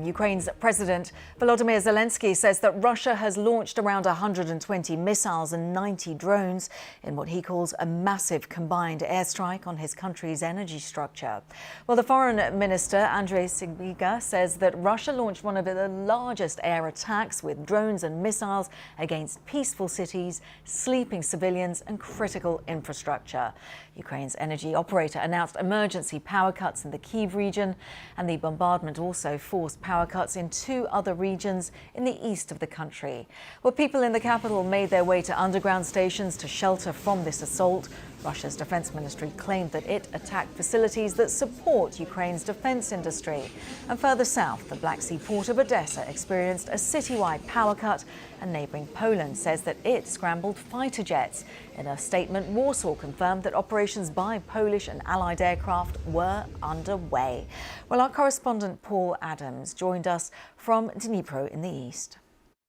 Ukraine's President Volodymyr Zelensky says that Russia has launched around 120 missiles and 90 drones in what he calls a massive combined airstrike on his country's energy structure. Well, the Foreign Minister, Andrei Sybiga, says that Russia launched one of the largest air attacks with drones and missiles against peaceful cities, sleeping civilians and critical infrastructure. Ukraine's energy operator announced emergency power cuts in the Kyiv region, and the bombardment also forced power cuts in 2 other regions in the east of the country. Well, people in the capital made their way to underground stations to shelter from this assault. Russia's defense ministry claimed that it attacked facilities that support Ukraine's defense industry. And further south, the Black Sea port of Odesa experienced a citywide power cut, and neighbouring Poland says that it scrambled fighter jets. In a statement, Warsaw confirmed that operations by Polish and Allied aircraft were underway. Well, our correspondent Paul Adams joined us from Dnipro in the east.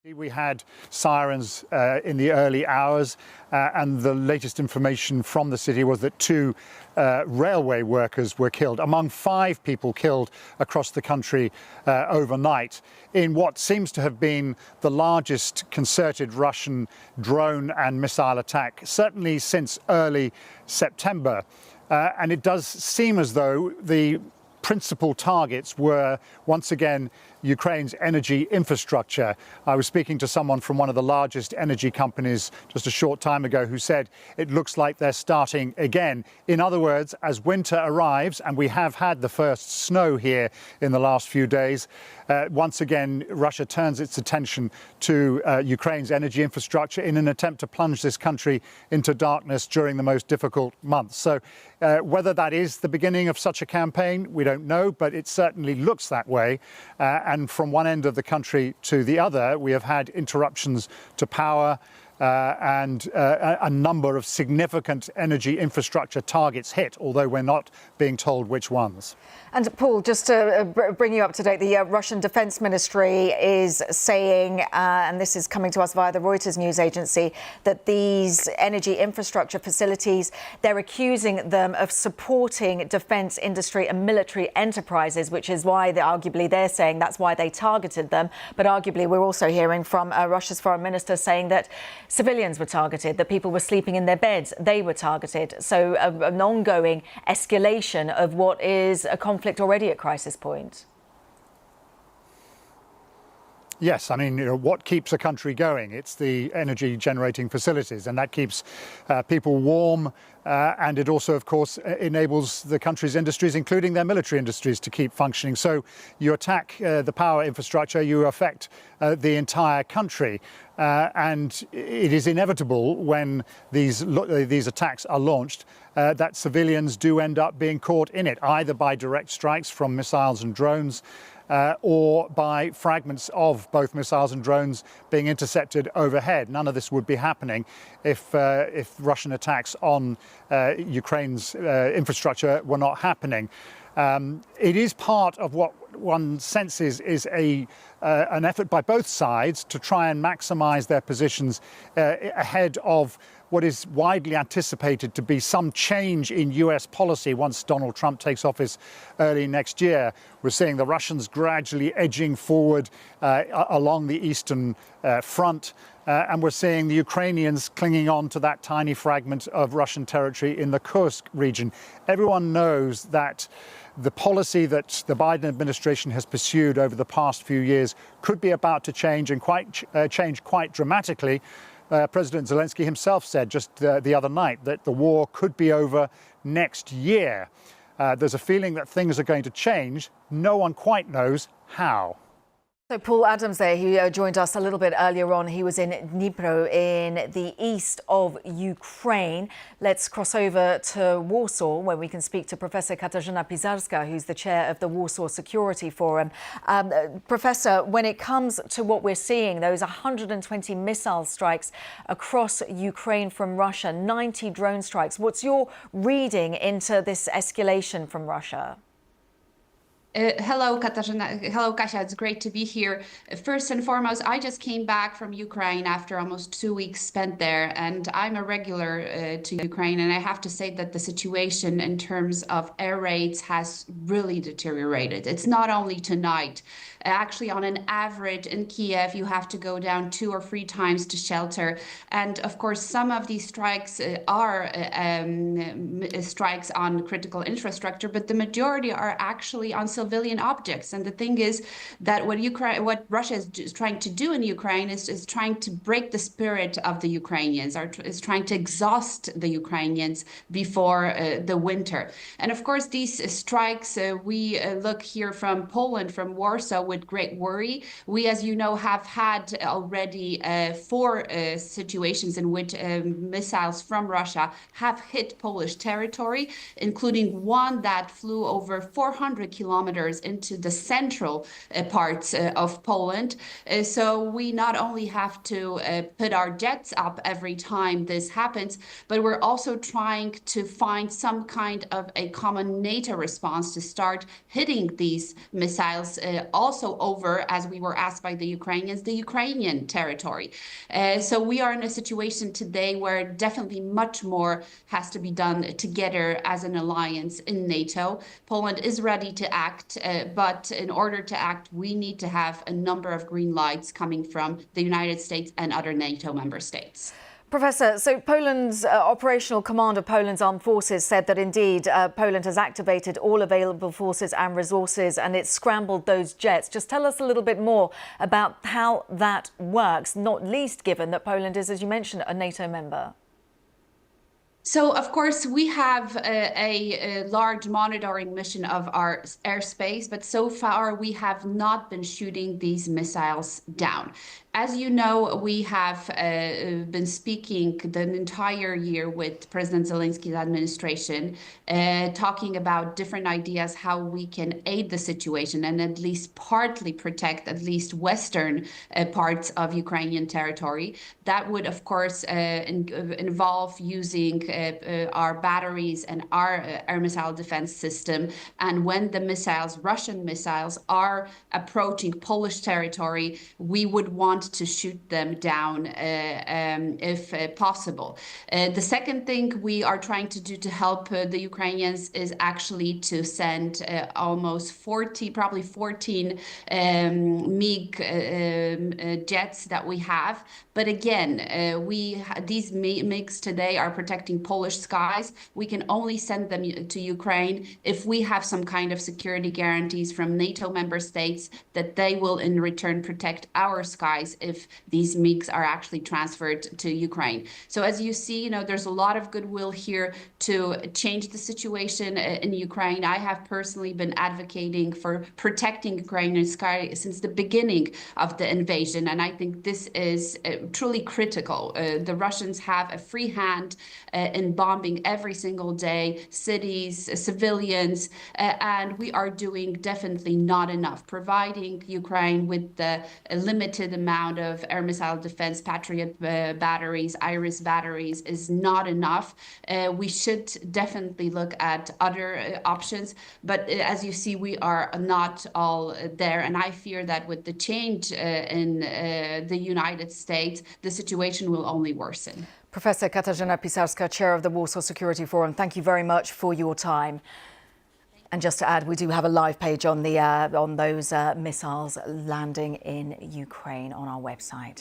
We had sirens in the early hours, and the latest information from the city was that 2 railway workers were killed, among 5 people killed across the country overnight, in what seems to have been the largest concerted Russian drone and missile attack, certainly since early September. And it does seem as though the principal targets were once again Ukraine's energy infrastructure. I was speaking to someone from one of the largest energy companies just a short time ago who said it looks like they're starting again. In other words, as winter arrives, and we have had the first snow here in the last few days, once again Russia turns its attention to Ukraine's energy infrastructure in an attempt to plunge this country into darkness during the most difficult months. So whether that is the beginning of such a campaign, we don't know, but it certainly looks that way. And from one end of the country to the other, we have had interruptions to power and a number of significant energy infrastructure targets hit, although we're not being told which ones. And Paul, just to bring you up to date, the Russian Defense Ministry is saying, and this is coming to us via the Reuters news agency, that these energy infrastructure facilities, they're accusing them of supporting defense industry and military enterprises, which is why arguably they're saying that's why they targeted them. But arguably we're also hearing from Russia's foreign minister saying that civilians were targeted, that people were sleeping in their beds, they were targeted. So an ongoing escalation of what is a conflict already at crisis point. Yes, I mean, what keeps a country going? It's the energy generating facilities, and that keeps people warm. And it also, of course, enables the country's industries, including their military industries, to keep functioning. So you attack the power infrastructure, you affect the entire country. And it is inevitable when these attacks are launched that civilians do end up being caught in it, either by direct strikes from missiles and drones, or by fragments of both missiles and drones being intercepted overhead. None of this would be happening if Russian attacks on Ukraine's infrastructure were not happening. It is part of what one senses is an effort by both sides to try and maximize their positions ahead of what is widely anticipated to be some change in US policy once Donald Trump takes office early next year. We're seeing the Russians gradually edging forward along the eastern front. And we're seeing the Ukrainians clinging on to that tiny fragment of Russian territory in the Kursk region. Everyone knows that the policy that the Biden administration has pursued over the past few years could be about to change, and change quite dramatically. President Zelensky himself said just the other night that the war could be over next year. There's a feeling that things are going to change. No one quite knows how. So Paul Adams there, who joined us a little bit earlier on, he was in Dnipro in the east of Ukraine. Let's cross over to Warsaw, where we can speak to Professor Katarzyna Pizarska, who's the chair of the Warsaw Security Forum. Professor, when it comes to what we're seeing, those 120 missile strikes across Ukraine from Russia, 90 drone strikes, what's your reading into this escalation from Russia? Hello, Katarzyna. Hello, Kasia. It's great to be here. First and foremost, I just came back from Ukraine after almost 2 weeks spent there, and I'm a regular to Ukraine. And I have to say that the situation in terms of air raids has really deteriorated. It's not only tonight. Actually, on an average in Kyiv, you have to go down 2 or 3 times to shelter. And of course, some of these strikes are strikes on critical infrastructure, but the majority are actually on civilian objects. And the thing is that what Russia is trying to do in Ukraine is trying to break the spirit of the Ukrainians, is trying to exhaust the Ukrainians before the winter. And of course, these strikes, we look here from Poland, from Warsaw, with great worry. We, as you know, have had already 4 situations in which missiles from Russia have hit Polish territory, including one that flew over 400 kilometers into the central parts of Poland. So we not only have to put our jets up every time this happens, but we're also trying to find some kind of a common NATO response to start hitting these missiles also over, as we were asked by the Ukrainians, the Ukrainian territory. So we are in a situation today where definitely much more has to be done together as an alliance in NATO. Poland is ready to act, but in order to act, we need to have a number of green lights coming from the United States and other NATO member states. Professor, so Poland's operational command of Poland's armed forces said that indeed Poland has activated all available forces and resources and it's scrambled those jets. Just tell us a little bit more about how that works, not least given that Poland is, as you mentioned, a NATO member. So, of course, we have a large monitoring mission of our airspace, but so far we have not been shooting these missiles down. As you know, we have been speaking the entire year with President Zelensky's administration, talking about different ideas how we can aid the situation and at least partly protect at least western parts of Ukrainian territory. That would, of course, involve using our batteries and our air missile defense system. And when the missiles, Russian missiles, are approaching Polish territory, we would want to shoot them down if possible. The second thing we are trying to do to help the Ukrainians is actually to send almost 40, probably 14 MiG jets that we have. But again, these MiGs today are protecting Polish skies. We can only send them to Ukraine if we have some kind of security guarantees from NATO member states that they will in return protect our skies if these MiGs are actually transferred to Ukraine. So as you see, there's a lot of goodwill here to change the situation in Ukraine. I have personally been advocating for protecting Ukrainian sky since the beginning of the invasion. And I think this is truly critical. The Russians have a free hand in bombing every single day, cities, civilians, and we are doing definitely not enough. Providing Ukraine with the limited amount of air missile defense, Patriot batteries, Iris batteries is not enough. We should definitely look at other options, but as you see, we are not all there. And I fear that with the change in the United States, the situation will only worsen. Professor Katarzyna Pisarska, Chair of the Warsaw Security Forum, thank you very much for your time. And just to add, we do have a live page on those missiles landing in Ukraine on our website.